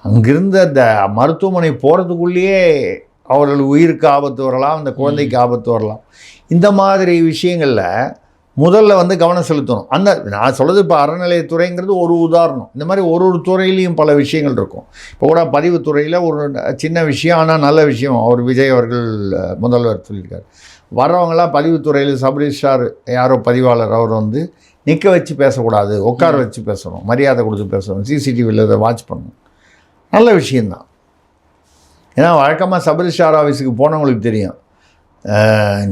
அங்கிருந்து அந்த மருத்துவமனை போகிறதுக்குள்ளேயே அவர்கள் உயிருக்கு ஆபத்து வரலாம், அந்த குழந்தைக்கு ஆபத்து வரலாம். இந்த மாதிரி விஷயங்களில் முதல்ல வந்து கவனம் செலுத்தணும். நான் சொல்கிறது இப்போ அறநிலையத்துறைங்கிறது ஒரு உதாரணம். இந்த மாதிரி ஒரு துறையிலையும் பல விஷயங்கள் இருக்கும். இப்போ கூட பதிவுத்துறையில் ஒரு சின்ன விஷயம், ஆனால் நல்ல விஷயம் அவர் விஜய் அவர்கள் முதல்வர் சொல்லியிருக்கார். வர்றவங்களாம் பதிவுத்துறையில் சப்ரிஜிஸ்ட்ரார் யாரோ பதிவாளர் அவர் வந்து நிற்க வச்சு பேசக்கூடாது, உட்கார வச்சு பேசணும், மரியாதை கொடுத்து பேசணும், சிசிடிவியில் இதை வாட்ச் பண்ணணும். நல்ல விஷயந்தான். ஏன்னா வழக்கமாக சப்ரிஜிஸ்ட்ரார் ஆஃபீஸுக்கு போனவங்களுக்கு தெரியும்,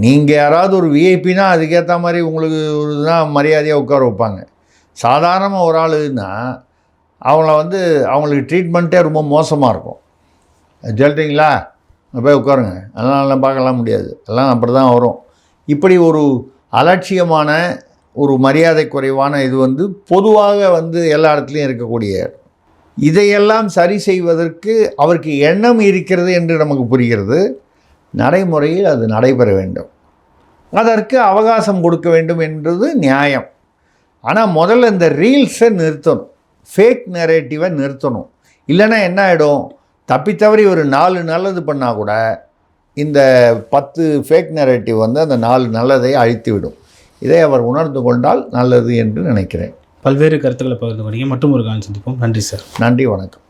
நீங்கள் யாராவது ஒரு விஐபினா அதுக்கேற்ற மாதிரி உங்களுக்கு ஒரு தான் மரியாதையாக உட்கார வைப்பாங்க. சாதாரணமாக ஒரு ஆளுன்னா அவங்களுக்கு ட்ரீட்மெண்ட்டே ரொம்ப மோசமாக இருக்கும். சொல்லிட்டீங்களா போய் உட்காருங்க, அதனால பார்க்கலாம் முடியாது, எல்லாம் அப்படி தான் வரும். இப்படி ஒரு அலட்சியமான ஒரு மரியாதை குறைவான இது வந்து பொதுவாக வந்து எல்லா இடத்துலையும் இருக்கக்கூடிய, இதையெல்லாம் சரி செய்வதற்கு அவருக்கு எண்ணம் இருக்கிறது என்று நமக்கு புரிகிறது. நடைமுறையில் அது நடைபெற வேண்டும், அதற்கு அவகாசம் கொடுக்க வேண்டும் என்றது நியாயம். ஆனால் முதல்ல இந்த ரீல்ஸை நிறுத்தணும், ஃபேக் நரேட்டிவை நிறுத்தணும். இல்லைன்னா என்ன ஆகிடும், தப்பித்தவறி ஒரு 4 நல்லது பண்ணால் கூட இந்த 10 ஃபேக் நரேட்டிவ் வந்து அந்த 4 நல்லதை அழித்து விடும். இதை அவர் உணர்ந்து கொண்டால் நல்லது என்று நினைக்கிறேன். பல்வேறு கருத்துக்களை பகிர்ந்து கொண்டீங்க. மற்றும் ஒரு காலம் சந்திப்போம். நன்றி சார். நன்றி, வணக்கம்.